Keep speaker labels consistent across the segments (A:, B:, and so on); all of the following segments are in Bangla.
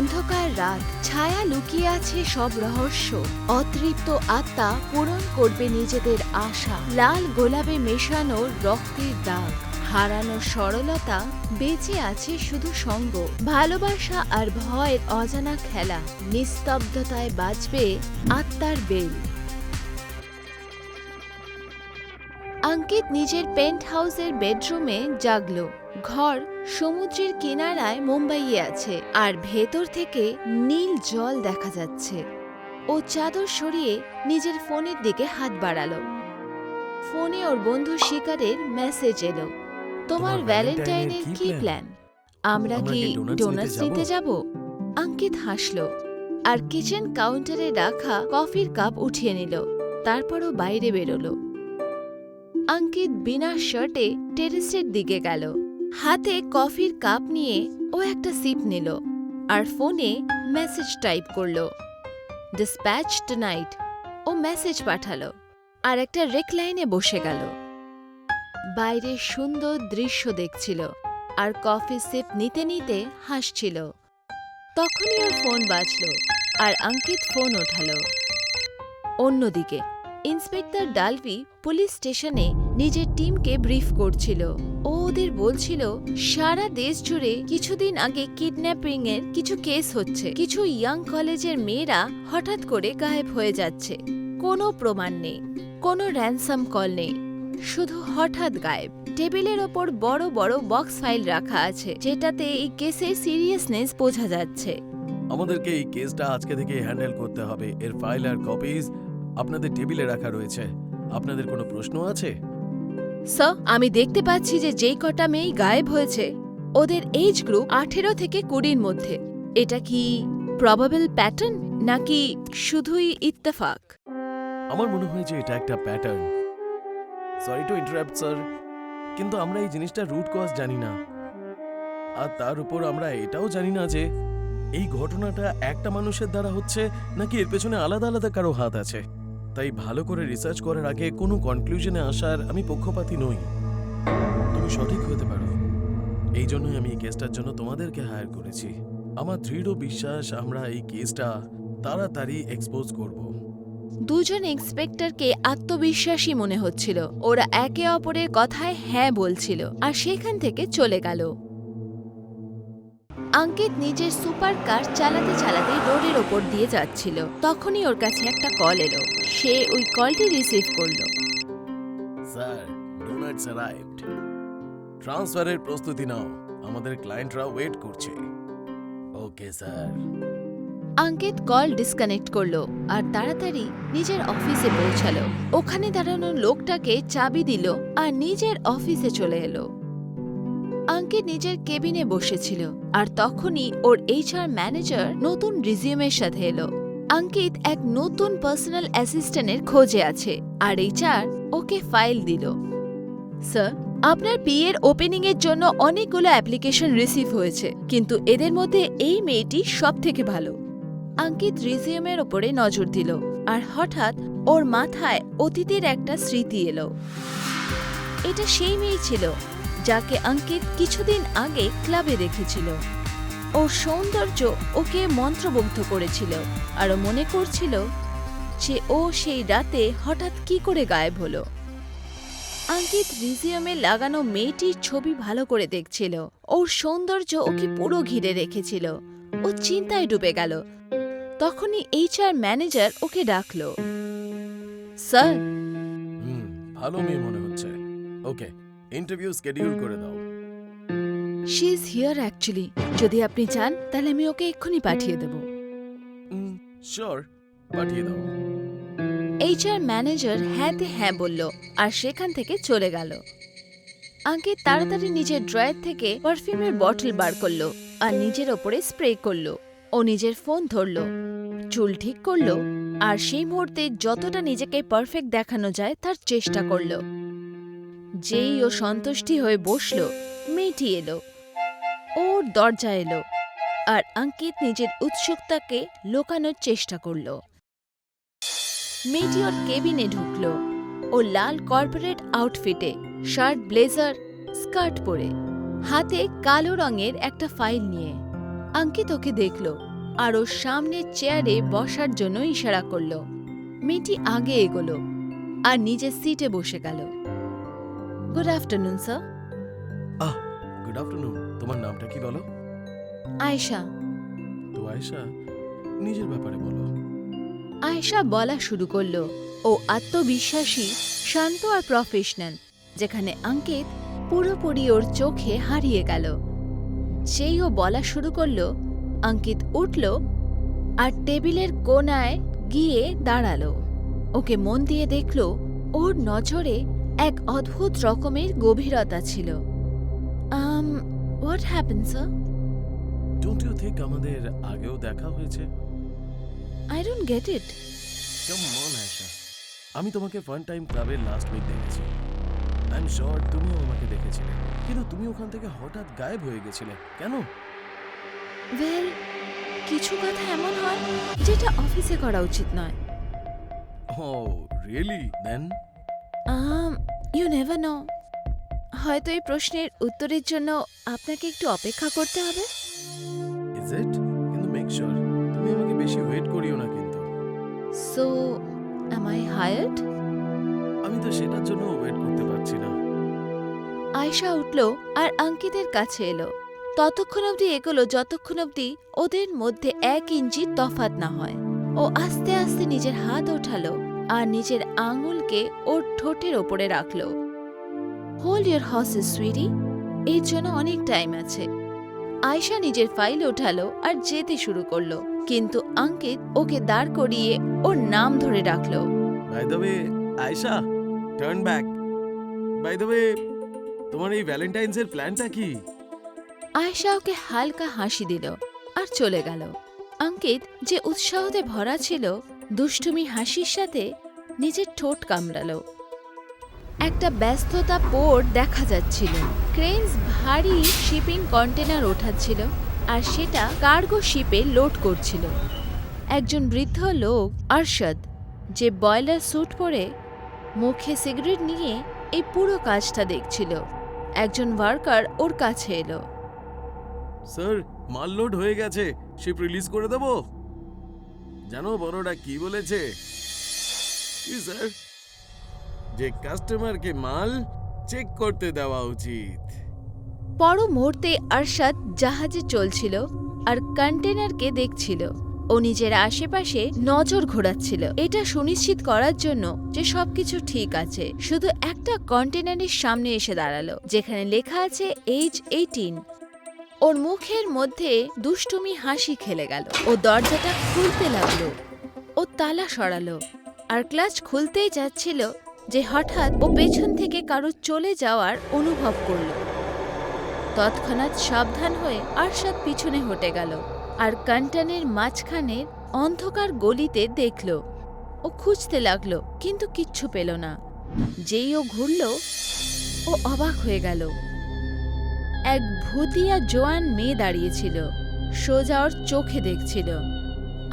A: অন্ধকার রাত, ছায়া লুকিয়ে আছে সব রহস্য। অতৃপ্ত আত্মা পূরণ করবে নিজেদের আশা। লাল গোলাপে মেশানো রক্তের দাগ, হারানো সরলতা, বেঁচে আছে শুধু সঙ্গ। ভালোবাসা আর ভয়ের অজানা খেলা, নিস্তব্ধতায় বাজবে আত্মার বেল। অঙ্কিত নিজের পেন্ট হাউসের বেডরুমে জাগল। ঘর সমুদ্রের কিনারায় মুম্বাইয়ে আছে, আর ভেতর থেকে নীল জল দেখা যাচ্ছে। ও চাদর সরিয়ে নিজের ফোনের দিকে হাত বাড়ালো। ফোনে ওর বন্ধু শিকারের মেসেজ এলো, তোমার ভ্যালেন্টাইনের কি প্ল্যান? আমরা কি ডোনাটস নিতে যাব? অঙ্কিত হাসল আর কিচেন কাউন্টারে রাখা কফির কাপ উঠিয়ে নিল। তারপরও বাইরে বেরোলো। অঙ্কিত বিনা শার্টে টেরেসের দিকে গেল। হাতে কফির কাপ নিয়ে ও একটা সিপ নিল আর ফোনে মেসেজ টাইপ করল, ডিসপ্যাচ টুনাইট। ও মেসেজ পাঠালো আর একটা রেকলাইনে বসে গেল। বাইরে সুন্দর দৃশ্য দেখছিল আর কফি সিপ নিতে নিতে হাসছিল। তখনই ওর ফোন বাজল আর অঙ্কিত ফোন ওঠালো। অন্যদিকে ইন্সপেক্টর ডালভি পুলিশ স্টেশনে নিজের টিমকে ব্রিফ করছিল। ও ওদের বলছিল, সারা দেশ জুড়ে কিছুদিন আগে কিডন্যাপিং এর কিছু কেস হচ্ছে। কিছু ইয়াং কলেজের মেয়েরা হঠাৎ করে গায়েব হয়ে যাচ্ছে। কোনো প্রমাণ নেই, কোনো র্যানসাম কল নেই, শুধু হঠাৎ গায়েব। টেবিলের ওপর বড় বড় বক্স ফাইল রাখা আছে, যেটাতে এই কেসের সিরিয়াসনেস বোঝা যাচ্ছে।
B: আমাদেরকে এই কেসটা আজকে থেকে হ্যান্ডেল করতে হবে। এর ফাইল আর কপিজ আপনাদের টেবিলে রাখা রয়েছে। আপনাদের কোনো প্রশ্ন আছে?
A: স্যার, আমি দেখতে পাচ্ছি যে যেই কটা মেয়ে গায়েব হয়েছে ওদের এজ গ্রুপ 18 থেকে 20-র মধ্যে। এটা কি প্রবাবল প্যাটার্ন নাকি শুধুই ইত্তেফাক?
B: আমার মনে হয় যে এটা একটা pattern. Sorry to interrupt sir, কিন্তু আমরা এই জিনিসটা রুট কজ জানি না। আর তার উপর আমরা এটাও জানি না যে এই ঘটনাটা একটা মানুষের দ্বারা হচ্ছে নাকি এর পেছনে আলাদা আলাদা কারো হাত আছে। তাই ভালো করে রিসার্চ করার আগে কোনো কনক্লুশনে আসার আমি পক্ষপাতী নই। তুমি সঠিক হতে পারো, এই জন্যই আমি এই কেসটার জন্য তোমাদেরকে হায়ার করেছি। আমার দৃঢ় বিশ্বাস আমরা এই কেসটা তাড়াতাড়ি এক্সপোজ করব।
A: দুজন ইন্সপেক্টরকে আত্মবিশ্বাসী মনে হচ্ছিল। ওরা একে অপরের কথায় হ্যাঁ বলছিল আর সেখান থেকে চলে গেল। অঙ্কিত নিজের সুপার কার চালাতে চালাতে রোডের ওপর দিয়ে যাচ্ছিল। তখনই ওর কাছে একটা কল এলো। সে ওই কলটি রিসিভ করলো।
B: Sir, donuts arrived. ট্রান্সফারের প্রস্তুতি নাও, আমাদের ক্লায়েন্টরা ওয়েট করছে। Okay sir.
A: Ankit call disconnect করলো আর তাড়াতাড়ি নিজের অফিসে পৌঁছালো। ওখানে দাঁড়ানো লোকটাকে চাবি দিল আর নিজের অফিসে চলে এলো। অঙ্কিত নিজের কেবিনে বসেছিল আর তখনই ওর এইচআর ম্যানেজার নতুন রিজিউমের সাথে এলো। অঙ্কিত এক নতুন পার্সোনাল অ্যাসিস্ট্যান্টের খোঁজে আছে আর এইচআর ওকে ফাইল দিল। স্যার, আপনার পিএর ওপেনিং এর জন্য অনেকগুলো অ্যাপ্লিকেশন রিসিভ হয়েছে, কিন্তু এদের মধ্যে এই মেয়েটি সবথেকে ভালো। অঙ্কিত রিজিউমের ওপরে নজর দিল আর হঠাৎ ওর মাথায় অতীতের একটা স্মৃতি এলো। এটা সেই মেয়ে ছিল যাকে অঙ্কিত কিছুদিন আগে ক্লাবে দেখেছিল। ওর সৌন্দর্য ওকে মন্ত্রমুগ্ধ করেছিল আর ও মনে করছিল যে ও সেই রাতে হঠাৎ কি করে গায়েব হলো। অঙ্কিত রিজিউমে লাগানো মেয়েটির ছবি ভালো করে দেখছিল। ওর সৌন্দর্য ওকে পুরো ঘিরে রেখেছিল। ও চিন্তায় ডুবে গেল। তখনই এইচআর ম্যানেজার ওকে ডাকলো। স্যার,
B: ভালো মেয়ে মনে হচ্ছে। ওকে, ইন্টারভিউ শিডিউল করে দাও।
A: She is here actually. যদি আপনি চান তাহলে আমি ওকে এক্ষুনি পাঠিয়ে দেব।
B: শিওর, পাঠিয়ে দাও।
A: এইচআর ম্যানেজার হ্যাঁতে হ্যাঁ বলল আর সেখান থেকে চলে গেল। অঙ্কিত তাড়াতাড়ি নিজের ড্রয়ার থেকে পারফিউমের বটল বার করলো আর নিজের ওপরে স্প্রে করলো। ও নিজের ফোন ধরলো, চুল ঠিক করলো আর সেই মুহূর্তে যতটা নিজেকে পারফেক্ট দেখানো যায় তার চেষ্টা করলো। যেই ও সন্তুষ্টি হয়ে বসলো, মেয়েটি এলো। ওর দরজা এলো আর অঙ্কিত নিজের উৎসুকতাকে লোকানোর চেষ্টা করল। মেয়েটি ওর কেবিনে ঢুকল। ও লাল কর্পোরেট আউটফিটে, শার্ট, ব্লেজার, স্কার্ট পরে, হাতে কালো রঙের একটা ফাইল নিয়ে। অঙ্কিত ওকে দেখল আর ওর সামনের চেয়ারে বসার জন্য ইশারা করলো। মেয়েটি আগে এগোলো আর নিজের সিটে বসে গেল। Good afternoon sir.
B: Good afternoon. তোমার নামটা কি বলো?
A: আয়েশা।
B: তো আয়েশা, নিজের ব্যাপারে বলো।
A: আয়েশা বলা শুরু করলো। ও আত্মবিশ্বাসী, শান্ত আর প্রফেশনাল, যেখানে অঙ্কিত পুরোপুরি ওর চোখে হারিয়ে গেল। সেই ও বলা শুরু করলো, অঙ্কিত উঠল আর টেবিলের কোণায় গিয়ে দাঁড়ালো। ওকে মন দিয়ে দেখল। ওর নজরে এক অদ্ভুত রকমের গভীরতা ছিল। What happen sir?
B: Don't you think আমাদের আগেও দেখা হয়েছে?
A: I don't get it.
B: Come on Ayesha, আমি তোমাকে ফান টাইম ক্লাবের লাস্ট উইক দেখেছি। আই এম শিওর তুমিও আমাকে দেখেছিলে, কিন্তু তুমি ওখান থেকে হঠাৎ গায়েব হয়ে গেছিলে কেন?
A: ওয়েল, কিছু কথা এমন হয় যেটা অফিসে করা উচিত নয়।
B: Oh really? Then
A: you never know. হয়তো এই প্রশ্নের উত্তরের জন্য আপনাকে একটু অপেক্ষা করতে হবে।
B: Is it? কিন্তু মেক শিওর তুমি আমাকে বেশি ওয়েট করিও না কিন্তু।
A: So am I hired?
B: আমি তো সেটার জন্য ওয়েট করতে পারছি না।
A: আয়েশা উঠল আর অঙ্কিতের কাছে এলো। ততক্ষণ অবধি এগোলো যতক্ষণ অবধি ওদের মধ্যে 1 ইঞ্চি তফাৎ না হয়। ও আস্তে আস্তে নিজের হাত ওঠালো আর নিজের আঙুলকে ওর ঠোঁটের ওপরে রাখলো। হোল্ড ইয়োর হর্সেস সুইটি, এর জন্য অনেক টাইম আছে। আয়েশা নিজের ফাইল ওঠালো আর যেতে শুরু করলো, কিন্তু অঙ্কিত ওকে দাঁড় করিয়ে ওর নাম ধরে ডাকলো।
B: By the way Ayesha, turn back. By the way, তোমার এই ভ্যালেন্টাইন্স এর প্ল্যানটা কি?
A: আয়েশা ওকে হালকা হাসি দিল আর চলে গেল। অঙ্কিত, যে উৎসাহতে ভরা ছিল, দুষ্টুমি হাসির সাথে নিজের ঠোঁট কামড়ালো। একটা ব্যস্ততা পোর্ট দেখা যাচ্ছিল। ক্রেনস ভারী শিপিং কন্টেনার ওঠাচ্ছিল আর সেটা কার্গো শিপে লোড করছিল। একজন বৃদ্ধ লোক, আরশাদ, যে বয়লার স্যুট পরে মুখে সিগারেট নিয়ে এই পুরো কাজটা দেখছিল। একজন ওয়ার্কার ওর কাছে এলো।
B: স্যার, মাল লোড হয়ে গেছে, শিপ রিলিজ করে দেব। জানো বড়টা কি বলেছে? কি স্যার? যে কাস্টমারকে মাল চেক করতে দেওয়া উচিত।
A: পর মুহূর্তে আরশাদ জাহাজে চলছিল আর কন্টেনারকে দেখছিল। ও নিজের আশেপাশে নজর ঘোরাচ্ছিল, এটা সুনিশ্চিত করার জন্য যে সবকিছু ঠিক আছে। শুধু একটা কন্টেনারের সামনে এসে দাঁড়ালো, যেখানে লেখা আছে এজ 18। ওর মুখের মধ্যে দুষ্টুমি হাসি খেলে গেল। ও দরজাটা খুলতে লাগলো। ও তালা সরালো আর ক্লাচ খুলতেই যাচ্ছিল যে হঠাৎ ও পেছন থেকে কারো চলে যাওয়ার অনুভব করল। তৎক্ষণাৎ সাবধান হয়ে আরশাদ পিছনে হটে গেল আর কন্টেনারের মাঝখানের অন্ধকার গলিতে দেখল। ও খুঁজতে লাগলো, কিন্তু কিচ্ছু পেল না। যেই ও ঘুরল, ও অবাক হয়ে গেল। এক ভুতিয়া জোয়ান মেয়ে দাঁড়িয়েছিল, সোজা ওর চোখে দেখছিল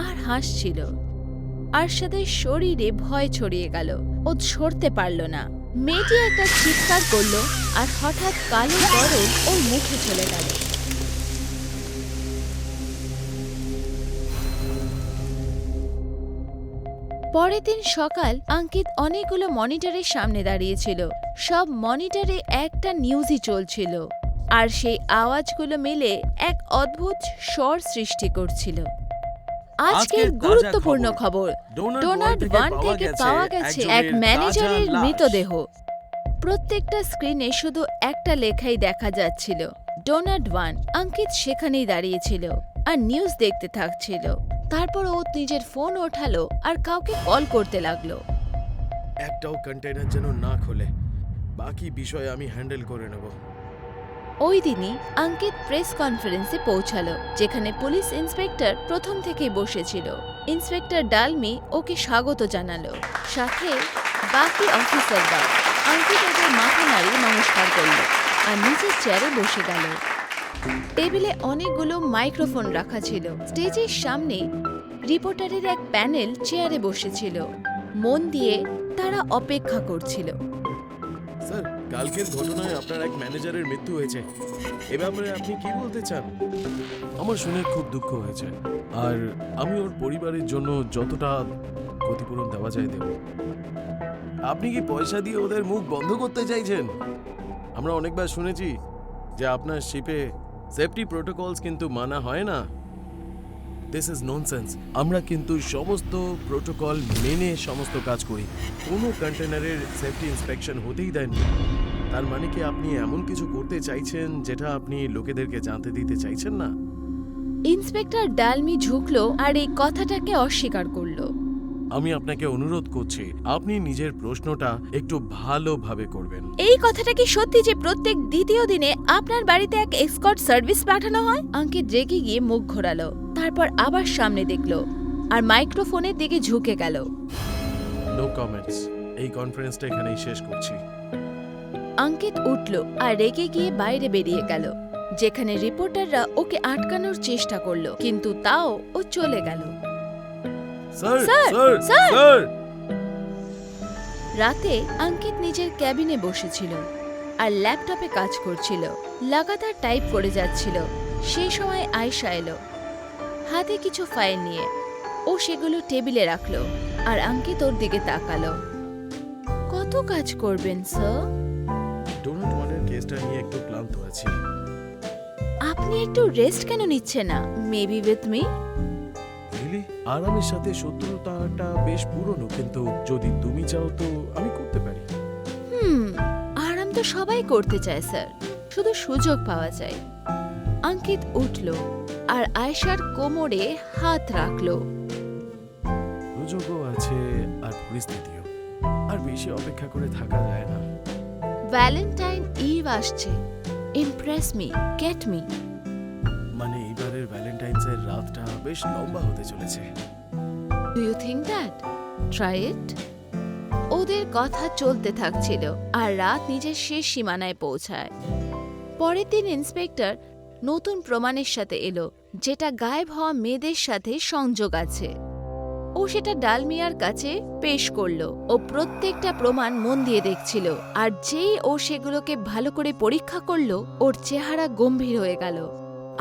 A: আর হাসছিল। আরশাদের শরীরে ভয় ছড়িয়ে গেল। ও সরতে পারল না। মেয়েটি একটা চিৎকার করল আর হঠাৎ কালো বরফ ওর মুখে চলে গেল। পরের দিন সকাল, অঙ্কিত অনেকগুলো মনিটরের সামনে দাঁড়িয়েছিল। সব মনিটরে একটা নিউজই চলছিল আর সেই আওয়াজগুলো মিলে এক অদ্ভুত স্বর সৃষ্টি করছিল। আজকের গুরুত্বপূর্ণ খবর, ডোনাট 1 থেকে পাওয়া গেছে এক ম্যানেজারের মৃতদেহ। প্রত্যেকটা স্ক্রিনে শুধু একটা লেখাই দেখা যাচ্ছিল, ডোনাট 1। অঙ্কিত সেখানেই দাঁড়িয়েছিল আর নিউজ দেখতে থাকছিল। তারপর ও নিজের ফোন ওঠালো আর কাউকে কল করতে লাগলো।
B: একটাও কন্টেইনার যেন না খোলে, বাকি বিষয় আমি হ্যান্ডেল করে নেব।
A: ওই দিনই অঙ্কিত প্রেস কনফারেন্সে পৌঁছালো, যেখানে পুলিশ ইন্সপেক্টর প্রথম থেকেই বসেছিল। ইন্সপেক্টর ডালমি ওকে স্বাগত জানালো, সাথে বাকি অফিসাররা। অঙ্কিত ওদের মাথা নাড়িয়ে নমস্কার করল আর নিজের চেয়ারে বসে গেল। টেবিলে অনেকগুলো মাইক্রোফোন রাখা ছিল। স্টেজের সামনে রিপোর্টারের এক প্যানেল চেয়ারে বসেছিল। মন দিয়ে তারা অপেক্ষা করছিল।
B: স্যার, কালকের ঘটনায় আপনার এক ম্যানেজারের মৃত্যু হয়েছে। এ ব্যাপারে আপনি কি বলতে চান? আমার শুনে খুব দুঃখ হয়েছে, আর আমি ওর পরিবারের জন্য যতটা ক্ষতিপূরণ দেওয়া যায় দেব। আপনি কি পয়সা দিয়ে ওদের মুখ বন্ধ করতে চাইছেন? আমরা অনেকবার শুনেছি যে আপনার শিপে সেফটি প্রোটোকলস কিন্তু মানা হয় না। This is nonsense. আমরা কিন্তু সমস্ত প্রোটোকল মেনে সমস্ত কাজ করি। কোনো কন্টেনারের সেফটি ইন্সপেকশন হতেই দেননি। তার মানে কি আপনি এমন কিছু করতে চাইছেন যেটা আপনি লোকেদেরকে জানতে দিতে চাইছেন না?
A: ইন্সপেক্টর ডালমি ঝুঁকলো আর এই কথাটাকে অস্বীকার করলো।
B: আমি আপনাকে অনুরোধ করছি, আপনি নিজের প্রশ্নটা একটু ভালোভাবে করবেন।
A: এই কথাটা কি সত্যি যে প্রত্যেক দ্বিতীয় দিনে আপনার বাড়িতে এক এসকর্ট সার্ভিস পাঠানো হয়? অঙ্কিত রেগে গিয়ে মুখ ঘোরালো, তারপর আবার সামনে দেখলো আর মাইক্রোফোনের দিকে ঝুঁকে গেল।
B: No comments. এই কনফারেন্সটা এখানেই শেষ করছি।
A: অঙ্কিত উঠল আর রেগে গিয়ে বাইরে বেরিয়ে গেল, যেখানে রিপোর্টাররা ওকে আটকানোর চেষ্টা করলো, কিন্তু তাও ও চলে গেল।
B: Sir,
A: sir,
B: sir,
A: sir!
B: Sir!
A: রাতে অঙ্কিত নিজের ক্যাবিনে বসেছিল আর ল্যাপটপে কাজ করছিল। লাগাতার টাইপ করে যাচ্ছিল। সেই সময় আয়েশা এলো, হাতে কিছু ফাইল নিয়ে। ও সেগুলো টেবিলে রাখলো আর অঙ্কিত ওর দিকে তাকালো। কত কাজ করবেন স্যার?
B: ডোনাট ওয়ানের কেসটা নিয়ে একটু ক্লান্ত আছি।
A: আপনি একটু রেস্ট কেন নিচ্ছেন না? Maybe with me?
B: রিলি? আরামের সাথে শত্রুতাটা বেশ পুরনো, কিন্তু যদি তুমি চাও তো আমি করতে পারি।
A: আরাম তো সবাই করতে চায় স্যার, শুধু সুযোগ পাওয়া যায়। অঙ্কিত উঠল আর আয়েশার কোমরে হাত রাখলো।
B: সুযোগও আছে আর পরিস্থিতিও, আর বেশি অপেক্ষা করে থাকা যায় না।
A: ভ্যালেন্টাইন ইভ আসছে। Impress me, get me.
B: মানে এইবারের ভ্যালেন্টাইন্সের রাতটা বেশ লম্বা হতে চলেছে।
A: Do you think that? Try it. ওদের কথা চলতে থাকছিল আর রাত নিজের শেষ সীমানায় পৌঁছায়। পরের দিন ইন্সপেক্টর নতুন প্রমাণের সাথে এলো, যেটা গায়েব হওয়া মেয়েদের সাথে সংযোগ আছে। ও সেটা ডালমিয়ার কাছে পেশ করলো। ও প্রত্যেকটা প্রমাণ মন দিয়ে দেখছিল, আর যেই ও সেগুলোকে ভালো করে পরীক্ষা করলো, ওর চেহারা গম্ভীর হয়ে গেল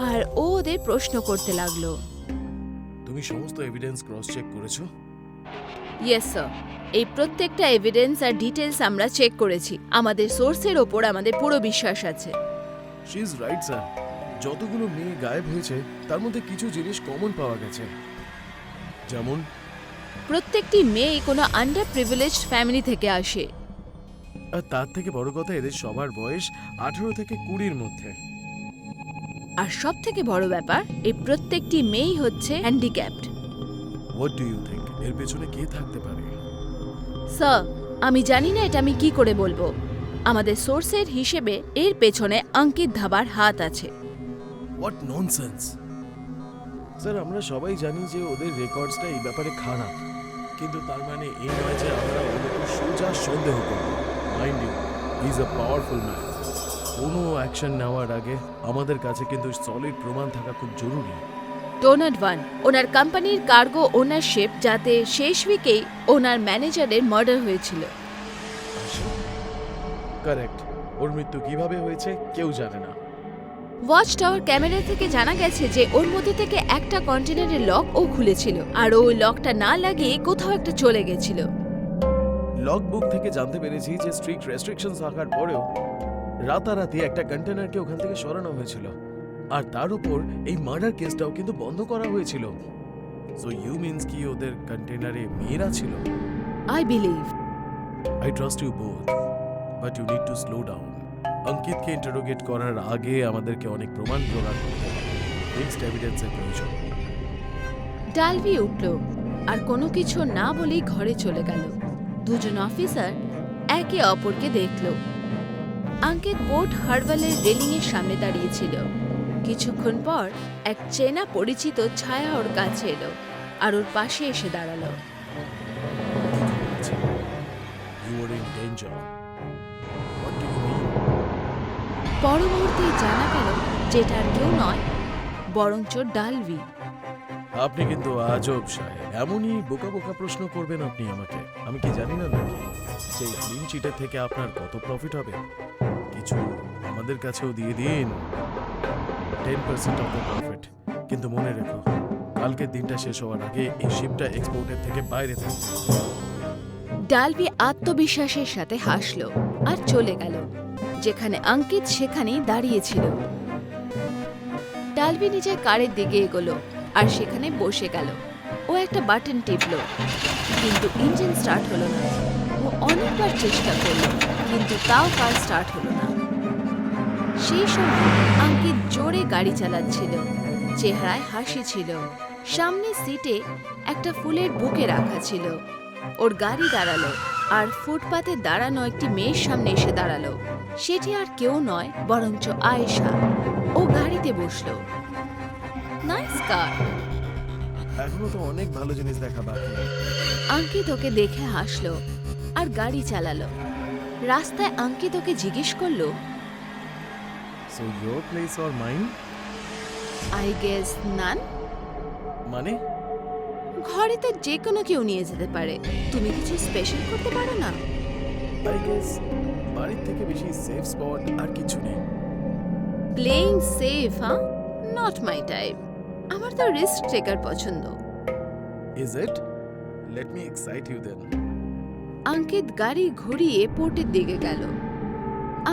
A: আর ও ওদের প্রশ্ন করতে লাগলো।
B: তুমি সমস্ত এভিডেন্স ক্রস চেক করেছো?
A: ইয়েস স্যার, এই প্রত্যেকটা এভিডেন্স আর ডিটেলস আমরা চেক করেছি। আমাদের সোর্সের ওপর আমাদের পুরো বিশ্বাস আছে।
B: She is right sir. যতগুলো মেয়ে গায়েব হয়েছে তার মধ্যে কিছু জিনিস কমন পাওয়া গেছে। যেমন
A: প্রত্যেকটি মেয়ে কোনো আন্ডার প্রিভিলেজড ফ্যামিলি থেকে আসে।
B: আর তার থেকে বড় কথা, এদের সবার বয়স 18 থেকে 20-র মধ্যে।
A: আর সব থেকে বড় ব্যাপার, এই প্রত্যেকটি মেয়েই হচ্ছে handicapped.
B: What do you think এর পেছনে কে থাকতে পারে?
A: স্যার, আমি জানি না এটা আমি কি করে বলবো। আমাদের সোর্সের হিসেবে এর পেছনে অঙ্কিত ধাবার হাত আছে।
B: What nonsense! স্যার, আমরা সবাই জানি যে ওদের রেকর্ডসটা এই ব্যাপারে খারাপ, কিন্তু তার মানে এই নয় যে আমরা ওদের সোজা সন্দেহ করব। Mind you, he is a powerful man. কোনো অ্যাকশন নেওয়ার আগে আমাদের কাছে কিন্তু সলিড প্রমাণ থাকা খুব জরুরি।
A: ডোনাট ওয়ান ওনার কোম্পানির কার্গো ওনারশিপ, যাতে শেষ উইকেই ওনার ম্যানেজারের মার্ডার হয়েছিল।
B: কারেক্ট। ওর মৃত্যু কিভাবে হয়েছে কেউ জানে না।
A: ওয়াচ টাওয়ার ক্যামেরা থেকে জানা গেছে যে ওর মধ্যে থেকে একটা কন্টেনারের লক ও খুলেছিল, আর ওই লকটা না লাগিয়ে কোথাও একটা চলে গেছিল।
B: লগ বুক থেকে জানতে পেরেছি যে স্ট্রিক্ট রেস্ট্রিকশনস থাকার পরেও রাতারাতি একটা কন্টেনারকে ওখান থেকে সরানো হয়েছিল, আর তার উপর এই মার্ডার কেসটাও কিন্তু বন্ধ করা হয়েছিল। সো ইউ মিন্স কি ওদের কন্টেনারে মেয়েরা ছিল?
A: I believe.
B: I trust you both, but you need to slow down. অঙ্কিতকে ইন্টারোগেট করার আগে আমাদেরকে অনেক প্রমাণ জোগাড় করতে হবে। নেক্সট এভিডেন্সের প্রয়োজন।
A: ডালভি উঠল আর কোনো কিছু না বলেই ঘরে চলে গেল। দুজন অফিসার একে অপরকে দেখল। অঙ্কিত পোর্ট হারবালের রেলিংয়ের সামনে দাঁড়িয়েছিল। কিছুক্ষণ পর এক চেনা পরিচিত ছায়া ওর কাছে এলো আর ওর পাশে এসে দাঁড়ালো।
B: You were in danger. What do you mean?
A: পর মুহূর্তেই জানা গেল যেটা আর কেউ নয়, বরঞ্চ ডালভি।
B: আপনি কিন্তু আজব সাহেব, এমনই বোকা বোকা প্রশ্ন করবেন আপনি আমাকে। আমি কি জানি না নাকি যে ক্লিন চিটের থেকে আপনার কত প্রফিট হবে? কিছু আমাদের কাছেও দিয়ে দিন, 10% অফ দ্য প্রফিট। কিন্তু মনে রেখো, কালকের দিনটা শেষ হওয়ার আগে এই শিপটা এক্সপোর্টের থেকে বাইরে থাকবে।
A: ডালভি আত্মবিশ্বাসের সাথে হাসল আর চলে গেল। যেখানে অঙ্কিত সেখানেই দাঁড়িয়েছিল। ডালভি নিজের কারের দিকে এগোলো আর সেখানে বসে গেল। ও একটা বাটন টিপলো, কিন্তু ইঞ্জিন স্টার্ট হলো না। ও অনেকবার চেষ্টা করলো, কিন্তু তাও কার স্টার্ট হলো না। সেই সময় অঙ্কিত জোরে গাড়ি চালাচ্ছিল, চেহারায় হাসি ছিল। সামনে সিটে একটা ফুলের বুকে রাখা ছিল। ওর গাড়ি দাঁড়ালো আর ফুটপাতে দাঁড়ানো একটি মেয়ের সামনে এসে দাঁড়ালো। সেটি আর কেউ নয় বরঞ্চ আয়েশা। ও গাড়িতে বসলো। নাইস কার।
B: এখনো তো অনেক ভালো জিনিস দেখা বাকি।
A: অঙ্কিত ওকে দেখে হাসলো আর গাড়ি চালালো। রাস্তায় অঙ্কিত ওকে জিজ্ঞেস করলো,
B: so your place or mine?
A: I guess none.
B: মানে?
A: ঘরে তো যে কোনো কেউ নিয়ে যেতে পারে, তুমি কিছু স্পেশাল করতে পারো না?
B: আই গেস বাড়ির থেকে বেশি সেফ স্পট আর কিছু নেই।
A: প্লেইং সেফ, হ্যাঁ? Not my type. আমার তো রিস্ক টেকার পছন্দ।
B: Is it? Let me excite you then.
A: Ankit গাড়ি ঘুরিয়ে পোর্টের দিকে গেল।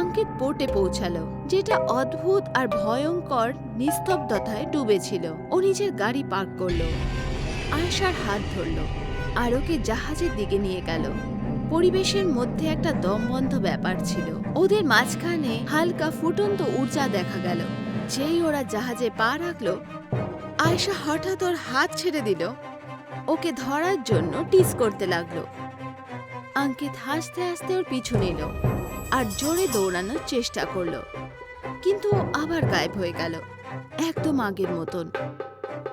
A: অঙ্কিত পোর্টে পৌঁছালো, যেটা অদ্ভুত আর ভয়ঙ্কর নিস্তব্ধতায় ডুবেছিল। ও নিজের গাড়ি পার্ক করলো, আয়েশার হাত ধরলো আর ওকে জাহাজের দিকে নিয়ে গেল। পরিবেশের মধ্যে একটা দমবন্ধ ব্যাপার ছিল। ওদের মাঝখানে হালকা ফুটন্ত ঊর্জা দেখা গেল। যেই ওরা জাহাজে পা রাখলো, আয়েশা হঠাৎ ওর হাত ছেড়ে দিল। ওকে ধরার জন্য টিস করতে লাগলো। অঙ্কিত হাসতে হাসতে ওর পিছু নিল আর জোরে দৌড়ানোর চেষ্টা করলো, কিন্তু ও আবার গায়েব হয়ে গেল, একদম আগের মতন।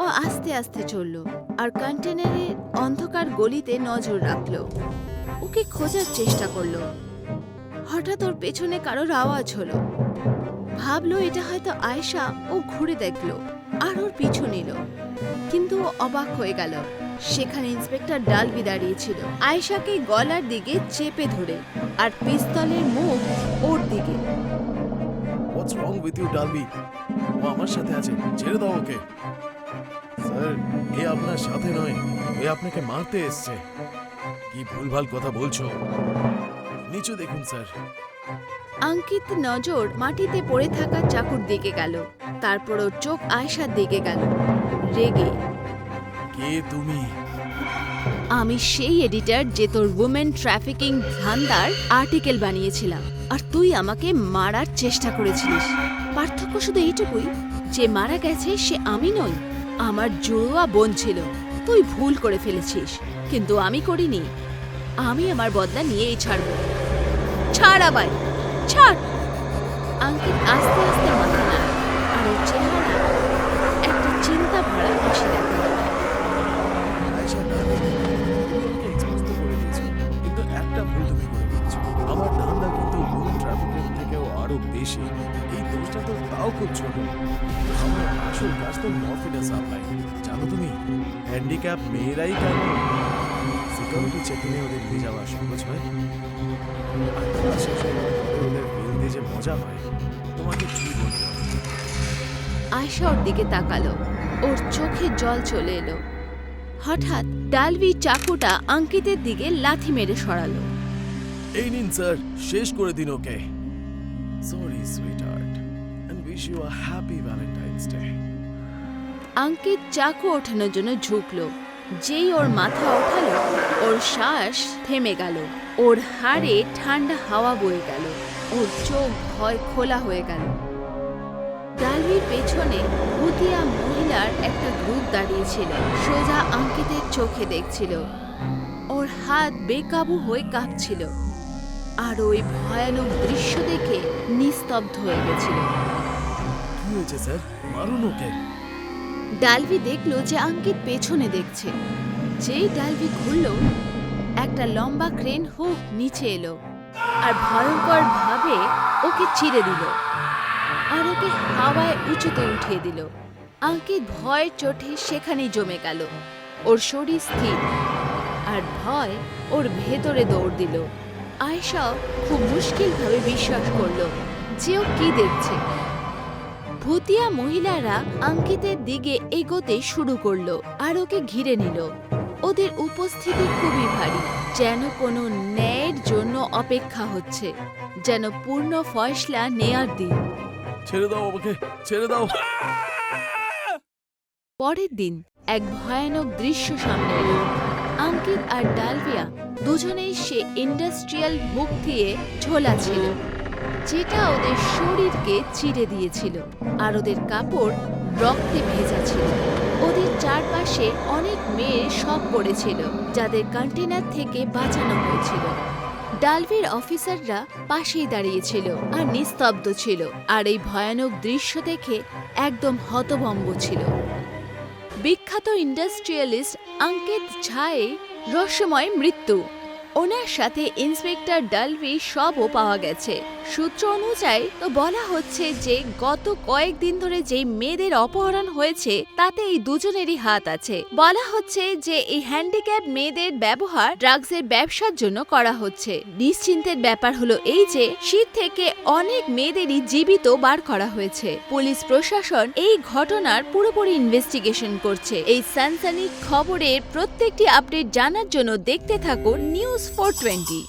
A: ও আস্তে আস্তে চলল আর কন্টেনারের অন্ধকার গলিতে নজর রাখলো। ওকে খোঁজার চেষ্টা করলো। হঠাৎ ওর পেছনে কারোর আওয়াজ হলো। ভাবলো এটা হয়তো আয়েশা। ও ঘুরে দেখলো আর ওর পিছু নিল, কিন্তু ও অবাক হয়ে গেল। সেখানে ইন্সপেক্টর ডালভি দাঁড়িয়েছিল, আয়েশাকে গলার দিকে চেপে ধরে, আর পিস্তলের মুখ ওর দিকে।
B: হোয়াটস রং উইথ ইউ ডালবি? ও আমার সাথে আছে, ছেড়ে দাও ওকে। স্যার, এ আপনার সাথে নয়, এ আপনাকে মারতে এসছে। কি ভুলভাল কথা বলছো? নিচে দেখুন স্যার।
A: অঙ্কিত নজর মাটিতে পড়ে থাকা চাকুর দিকে গেল, তারপর ওর চোখ আয়েশার দিকে গেল, রেগে।
B: কে তুমি?
A: আমি সেই এডিটর যে তোর উমেন ট্রাফিকিং ধান্দার আর্টিকেল বানিয়েছিলাম, আর তুই আমাকে মারার চেষ্টা করেছিলিস। পার্থক্য শুধু এইটুকুই, যে মারা গেছে সে আমি নই, আমার জুড়োয়া বোন ছিল। তুই ভুল করে ফেলেছিস, কিন্তু আমি করিনি। আমি আমার বদলা নিয়েই ছাড়ব। ছাড় আবার, ছাড়। অঙ্কিত আস্তে আস্তে মাথা নাড়ে আর ওর চেহারা একটা চিন্তা ভরা হাসি দেখা গেল।
B: আয়েশা ডার্লিং, তুমি আমাকে এক্সপোজ তো করে দিয়েছো, কিন্তু একটা ভুল তুমি করে ফেলেছো। আমার ধান্দা কিন্তু উমেন ট্রাফিকিং থেকেও আরো বেশি। এই দোষটা তো তাও খুব ছোট। আমার আসল কাজ তো মরফিনা সাপ্লাই। জানো তুমি, হ্যান্ডিক্যাপ মেয়েরাই কেন সিকিউরিটি চেকিংয়ে ওদের নিয়ে যাওয়া সহজ হয়, আর তার শেষ হওয়ার পরে ওদের বিল দিয়ে যে মজা হয়, তোমাকে কি বলবো।
A: আয়েশা ওর দিকে তাকালো, ওর চোখে জল চলে এলো। হঠাৎ ডালভি চাকুটা অঙ্কিতের দিকে লাথি মেরে সরালো।
B: এই নিন স্যার, শেষ করে দিন ওকে। Sorry sweetheart, and wish you a happy Valentine's day.
A: Ankit চাকু ওঠানোর জন্য ঝুঁকলো। যেই ওর মাথা ওঠালো, ওর শ্বাস থেমে গেল, ওর হাড়ে ঠান্ডা হাওয়া বয়ে গেল, ওর চোখ ভয় খোলা হয়ে গেল। ডালভির পেছনে ভুতিয়া মহিলার একটা গ্রুপ দাঁড়িয়েছিল, সোজা অঙ্কিতের চোখে দেখছিল। ওর হাত বেকাবু হয়ে কাঁপছিল, আর ওই ভয়ানক দৃশ্য দেখে নিস্তব্ধ হয়ে গেছিল।
B: কি হয়েছে স্যার? মারুন ওকে।
A: ডালভি দেখলো যে অঙ্কিত পেছনে দেখছে। যেই ডালভি ঘুরল, একটা লম্বা ক্রেন হুক নিচে এলো আর ভয়ঙ্কর ভাবে ওকে চিরে দিল আর ওকে হাওয়ায় উঁচুতে উঠিয়ে দিল। আঙ্কিত ভয়ের চোটে সেখানেই জমে গেল। ওর শরীর স্থির আর ভয় ওর ভেতরে দৌড় দিল। আয়েশা খুব মুশকিলভাবে বিশ্বাস করলো যে ও কি দেখছে। ভুতিয়া মহিলারা আঙ্কিতের দিকে এগোতে শুরু করলো আর ওকে ঘিরে নিল। ওদের উপস্থিতি খুবই ভারী, যেন কোনো ন্যায়ের জন্য অপেক্ষা হচ্ছে, যেন পূর্ণ ফয়সলা নেয়ার দিন।
B: ছেড়ে দাও আমাকে, ছেড়ে দাও।
A: পরের দিন এক ভয়ানক দৃশ্য সামনে এলো। আঙ্কিত আর ডালভিয়া দুজনেই সে ইন্ডাস্ট্রিয়াল বুক দিয়ে ঝোলা ছিল, যেটা ওদের শরীরকে চিরে দিয়েছিল আর ওদের কাপড় রক্তে ভেজা ছিল। ওদের চারপাশে অনেক মেয়ের শব পড়েছিল, যাদের কন্টেনার থেকে বাঁচানো হয়েছিল। ডালভির অফিসাররা পাশেই দাঁড়িয়েছিল আর নিস্তব্ধ ছিল, আর এই ভয়ানক দৃশ্য দেখে একদম হতভম্ব ছিল। বিখ্যাত ইন্ডাস্ট্রিয়ালিস্ট অঙ্কিত ঝায়ে রহস্যময় মৃত্যু। ওনার সাথে ইন্সপেক্টর ডালভি সবও পাওয়া গেছে। সূত্র অনুযায়ী তো বলা হচ্ছে যে গত কয়েকদিন ধরে যেই মেয়েদের অপহরণ হয়েছে তাতে এই দুজনেরই হাত আছে। বলা হচ্ছে যে এই হ্যান্ডিক্যাপ মেয়েদের ব্যবহার ড্রাগসের ব্যবসার জন্য করা হচ্ছে। নিশ্চিন্তের ব্যাপার হলো এই যে শীত থেকে অনেক মেয়েদেরই জীবিত বার করা হয়েছে। পুলিশ প্রশাসন এই ঘটনার পুরোপুরি ইনভেস্টিগেশন করছে। এই সানসানি খবরের প্রত্যেকটি আপডেট জানার জন্য দেখতে থাকুন নিউজ 420।